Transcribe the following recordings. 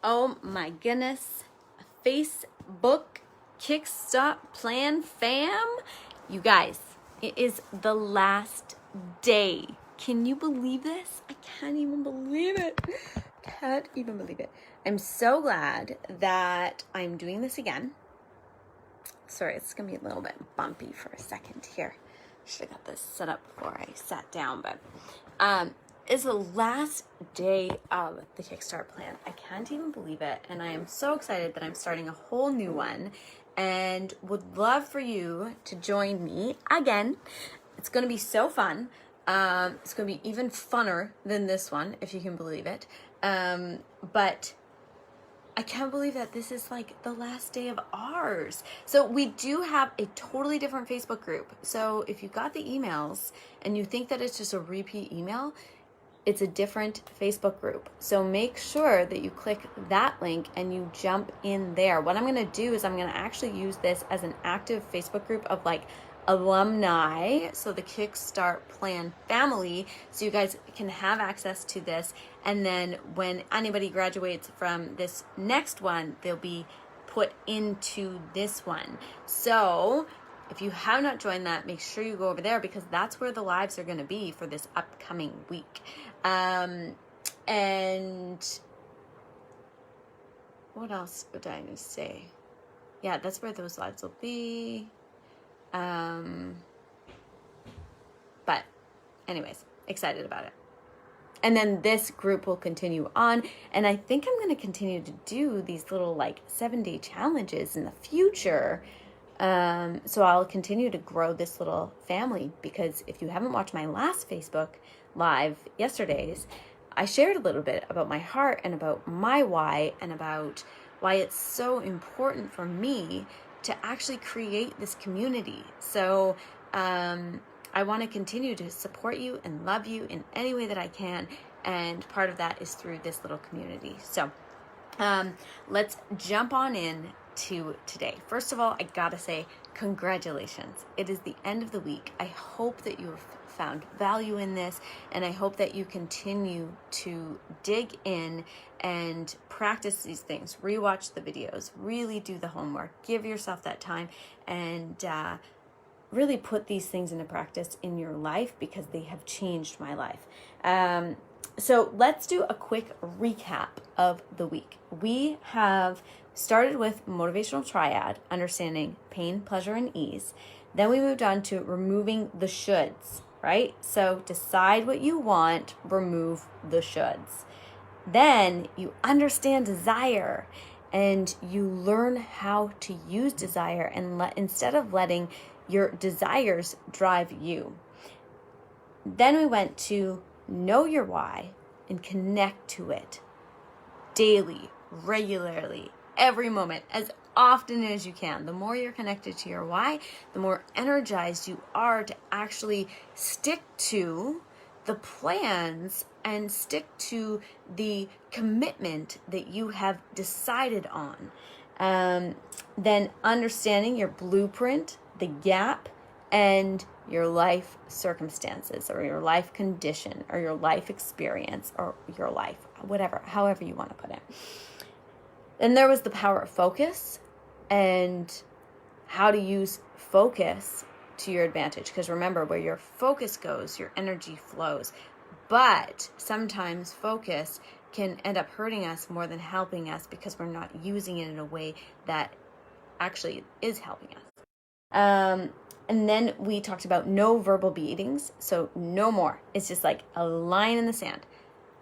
Oh my goodness. Facebook Kickstart Plan fam. You guys, it is the last day. Can you believe this? I can't even believe it. Can't even believe it. I'm so glad that I'm doing this again. Sorry, it's gonna be a little bit bumpy for a second here. Should have got this set up before I sat down, but it's the last day of the Kickstart plan. I can't even believe it, and I am so excited that I'm starting a whole new one and would love for you to join me again. It's going to be so fun. It's going to be even funner than this one, if you can believe it. But I can't believe that this is like the last day of ours. So we do have a totally different Facebook group. So if you got the emails and you think that it's just a repeat email, it's a different Facebook group. So make sure that you click that link and you jump in there. What I'm going to do is I'm going to actually use this as an active Facebook group of like alumni, so the Kickstart Plan family, so you guys can have access to this. And then when anybody graduates from this next one, they'll be put into this one. So if you have not joined that, make sure you go over there, because that's where the lives are going to be for this upcoming week. And what else would I need to say? Yeah, that's where those lives will be. But anyways, excited about it. And then this group will continue on. And I think I'm going to continue to do these little like 7-day challenges in the future. So I'll continue to grow this little family, because if you haven't watched my last Facebook Live yesterday's, I shared a little bit about my heart and about my why and about why it's so important for me to actually create this community. So I want to continue to support you and love you in any way that I can. And part of that is through this little community. So let's jump on in to today. First of all, I gotta say congratulations. It is the end of the week. I hope that you have found value in this, and I hope that you continue to dig in and practice these things, rewatch the videos, really do the homework, give yourself that time, and really put these things into practice in your life, because they have changed my life. So let's do a quick recap of the week. We have started with motivational triad, understanding pain, pleasure, and ease. Then we moved on to removing the shoulds, right? So decide what you want, remove the shoulds. Then you understand desire, and you learn how to use desire, and instead of letting your desires drive you. Then we went to know your why and connect to it daily, regularly, every moment, as often as you can. The more you're connected to your why, the more energized you are to actually stick to the plans and stick to the commitment that you have decided on. Then understanding your blueprint, the gap, and your life circumstances, or your life condition, or your life experience, or your life, whatever, however you want to put it. Then there was the power of focus and how to use focus to your advantage. Because remember, where your focus goes, your energy flows. But sometimes focus can end up hurting us more than helping us, because we're not using it in a way that actually is helping us. And then we talked about no verbal beatings. So no more. It's just like a line in the sand.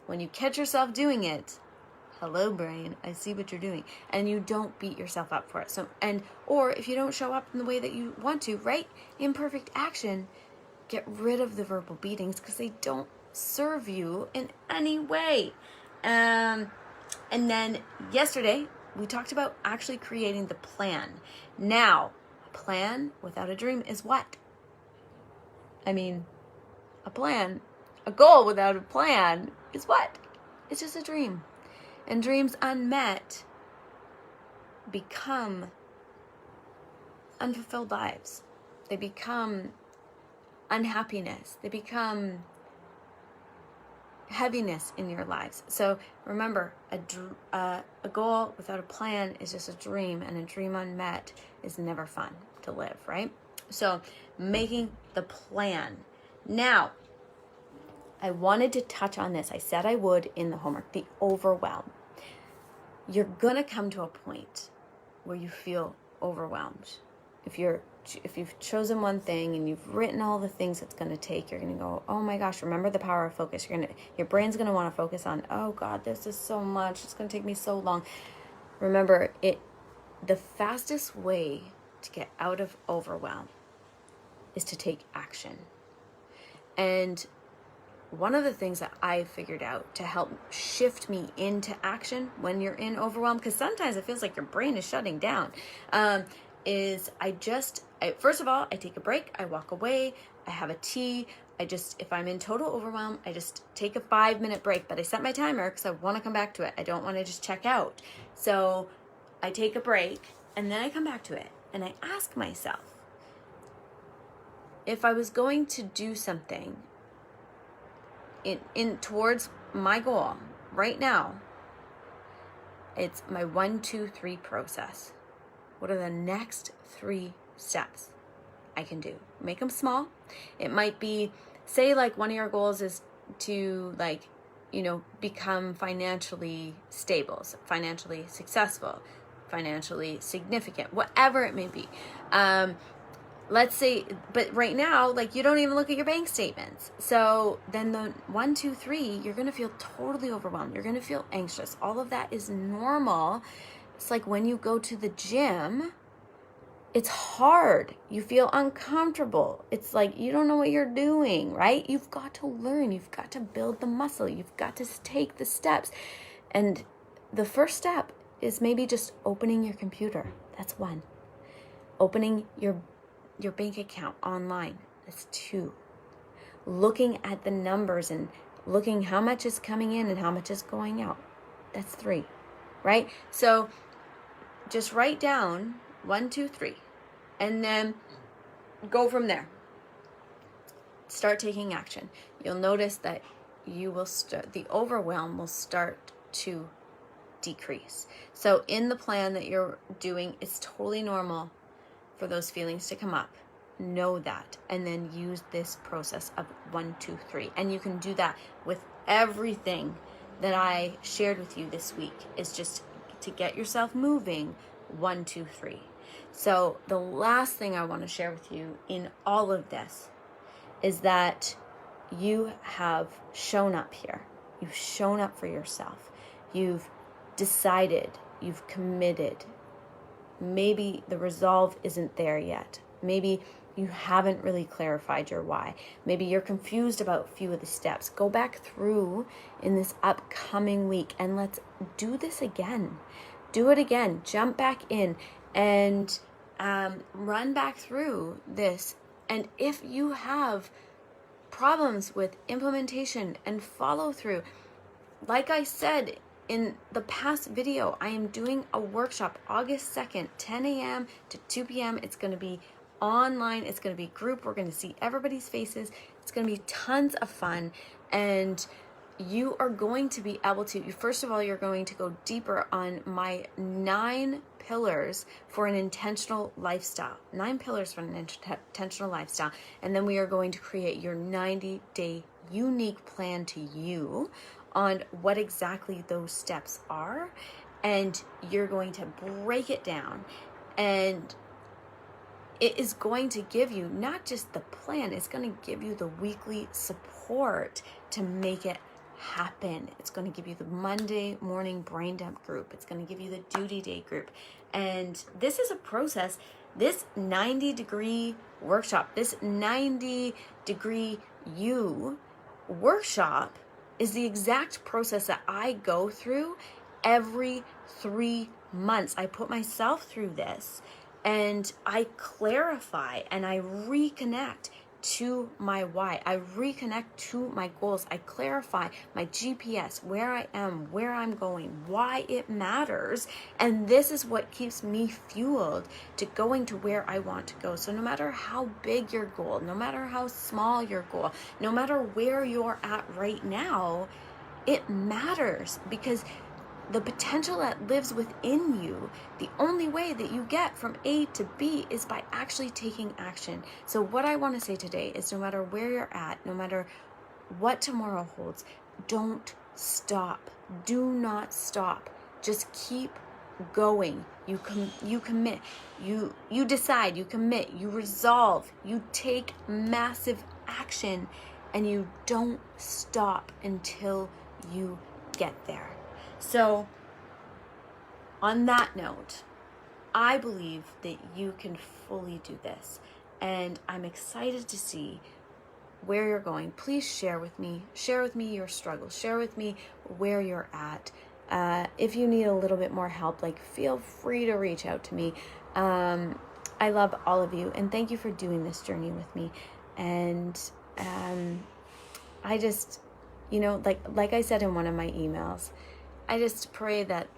When you catch yourself doing it, hello brain, I see what you're doing. And you don't beat yourself up for it. Or if you don't show up in the way that you want to, right? Imperfect action, get rid of the verbal beatings, because they don't serve you in any way. And then yesterday, we talked about actually creating the plan. Now, a plan without a dream is what? I mean, a goal without a plan is what? It's just a dream. And dreams unmet become unfulfilled lives. They become unhappiness. They become heaviness in your lives. So remember, a goal without a plan is just a dream, and a dream unmet is never fun to live, right? So making the plan. Now, I wanted to touch on this. I said I would in the homework, the overwhelm. You're gonna come to a point where you feel overwhelmed. If you've chosen one thing and you've written all the things it's going to take, you're going to go, oh my gosh, remember the power of focus. Your brain's going to want to focus on, oh God, this is so much. It's going to take me so long. Remember, the fastest way to get out of overwhelm is to take action. And one of the things that I figured out to help shift me into action when you're in overwhelm, because sometimes it feels like your brain is shutting down, is first of all, I take a break, I walk away, I have a tea, if I'm in total overwhelm, I just take a 5-minute break, but I set my timer because I want to come back to it. I don't want to just check out. So I take a break and then I come back to it and I ask myself, if I was going to do something in towards my goal right now, it's my 1, 2, 3 process. What are the next 3 steps I can do? Make them small. It might be, say like one of your goals is to become financially stable, financially successful, financially significant, whatever it may be. Let's say, but right now, you don't even look at your bank statements. So then the 1, 2, 3, you're going to feel totally overwhelmed. You're going to feel anxious. All of that is normal. It's like when you go to the gym, it's hard. You feel uncomfortable. It's like you don't know what you're doing, right? You've got to learn. You've got to build the muscle. You've got to take the steps. And the first step is maybe just opening your computer. That's 1. Opening your bank account online. That's 2. Looking at the numbers and looking how much is coming in and how much is going out. That's 3, right? So just write down 1, 2, 3, and then go from there. Start taking action. You'll notice that the overwhelm will start to decrease. So in the plan that you're doing, it's totally normal for those feelings to come up. Know that, and then use this process of 1, 2, 3. And you can do that with everything that I shared with you this week, is just to get yourself moving. 1, 2, 3. So the last thing I want to share with you in all of this is that you have shown up here. You've shown up for yourself. You've decided. You've committed. Maybe the resolve isn't there yet. Maybe you haven't really clarified your why. Maybe you're confused about a few of the steps. Go back through in this upcoming week and let's do this again. Do it again. Jump back in and run back through this. And if you have problems with implementation and follow through, like I said in the past video, I am doing a workshop August 2nd, 10 a.m. to 2 p.m. It's going to be online. It's going to be group. We're going to see everybody's faces. It's going to be tons of fun. And you are going to be able to, first of all, you're going to go deeper on my 9 pillars for an intentional lifestyle. 9 pillars for an intentional lifestyle. And then we are going to create your 90-day unique plan to you on what exactly those steps are. And you're going to break it down. And it is going to give you not just the plan, it's going to give you the weekly support to make it happen. It's going to give you the Monday morning brain dump group. It's going to give you the duty day group. And this is a process. This 90-degree workshop, this 90-degree you workshop is the exact process that I go through every 3 months. I put myself through this and I clarify and I reconnect to my why. I reconnect to my goals. I clarify my GPS, where I am, where I'm going, why it matters. And this is what keeps me fueled to going to where I want to go. So no matter how big your goal, no matter how small your goal, no matter where you're at right now, it matters, because the potential that lives within you, the only way that you get from A to B is by actually taking action. So what I want to say today is, no matter where you're at, no matter what tomorrow holds, don't stop. Do not stop. Just keep going. You commit. You decide. You commit. You resolve. You take massive action, and you don't stop until you get there. So, on that note, I believe that you can fully do this, and I'm excited to see where you're going. Please share with me your struggles, share with me where you're at. If you need a little bit more help, like, feel free to reach out to me. I love all of you, and thank you for doing this journey with me. And I just, like I said in one of my emails, I just pray that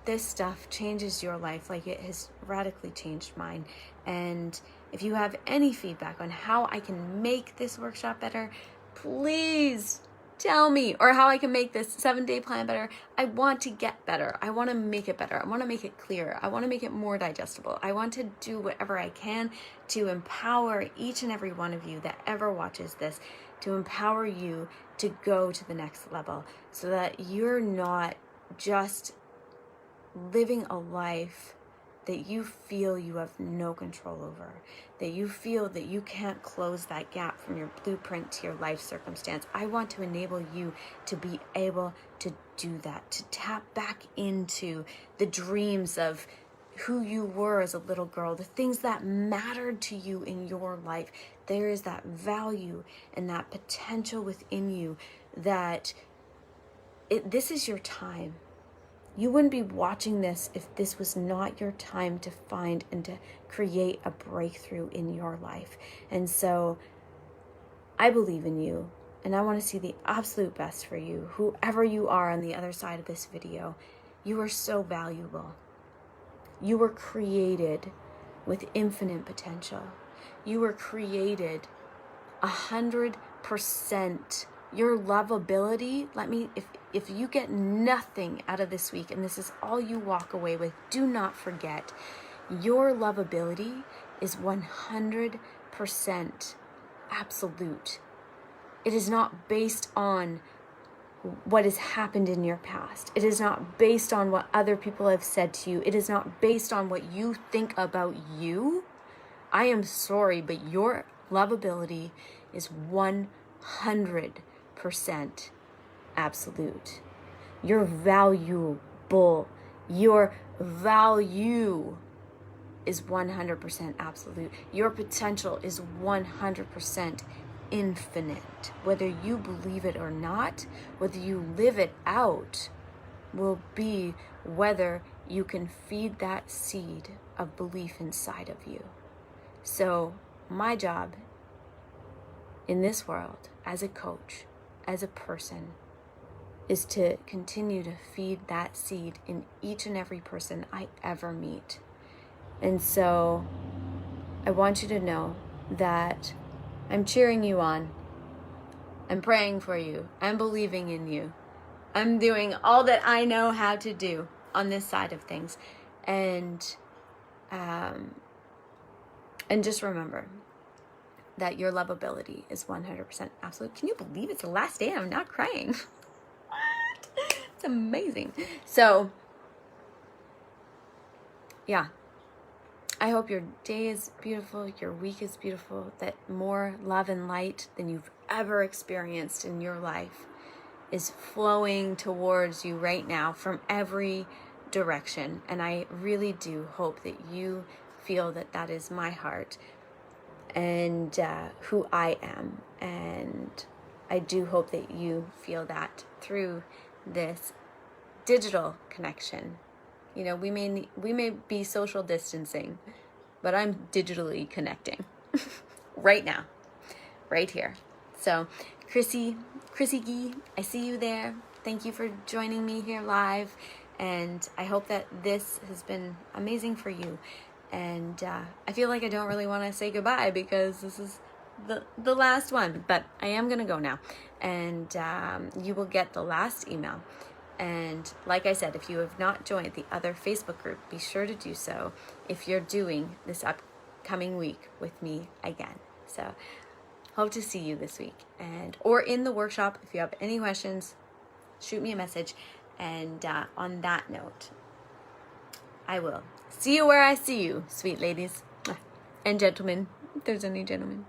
this stuff changes your life like it has radically changed mine. And if you have any feedback on how I can make this workshop better, please tell me, or how I can make this 7-day plan better. I want to get better. I want to make it better. I want to make it clearer. I want to make it more digestible. I want to do whatever I can to empower each and every one of you that ever watches this, to empower you to go to the next level, so that you're not just living a life that you feel you have no control over, that you feel that you can't close that gap from your blueprint to your life circumstance. I want to enable you to be able to do that, to tap back into the dreams of who you were as a little girl, the things that mattered to you in your life. There is that value and that potential within you that this is your time. You wouldn't be watching this if this was not your time to find and to create a breakthrough in your life. And so I believe in you, and I want to see the absolute best for you, whoever you are on the other side of this video. You are so valuable. You were created with infinite potential. You were created 100%. Your lovability, if you get nothing out of this week and this is all you walk away with, do not forget, your lovability is 100% absolute. It is not based on what has happened in your past. It is not based on what other people have said to you. It is not based on what you think about you. I am sorry, but your lovability is 100% absolute. You're valuable. Your value is 100% absolute. Your potential is 100% infinite. Whether you believe it or not, whether you live it out, will be whether you can feed that seed of belief inside of you. So my job in this world, as a coach, as a person, is to continue to feed that seed in each and every person I ever meet. And so I want you to know that I'm cheering you on. I'm praying for you. I'm believing in you. I'm doing all that I know how to do on this side of things. And just remember that your lovability is 100% absolute. Can you believe it's the last day and I'm not crying? What? It's amazing. So, yeah. I hope your day is beautiful, your week is beautiful, that more love and light than you've ever experienced in your life is flowing towards you right now from every direction. And I really do hope that you feel that that is my heart and who I am. And I do hope that you feel that through this digital connection. You know, we may be social distancing, but I'm digitally connecting right now. right here. So Chrissy Gee, I see you there. Thank you for joining me here live. And I hope that this has been amazing for you. And I feel like I don't really want to say goodbye because this is the last one. But I am going to go now. And you will get the last email. And like I said, if you have not joined the other Facebook group, be sure to do so if you're doing this upcoming week with me again. So hope to see you this week, or in the workshop. If you have any questions, shoot me a message. And on that note, I will see you where I see you, sweet ladies and gentlemen, if there's any gentlemen.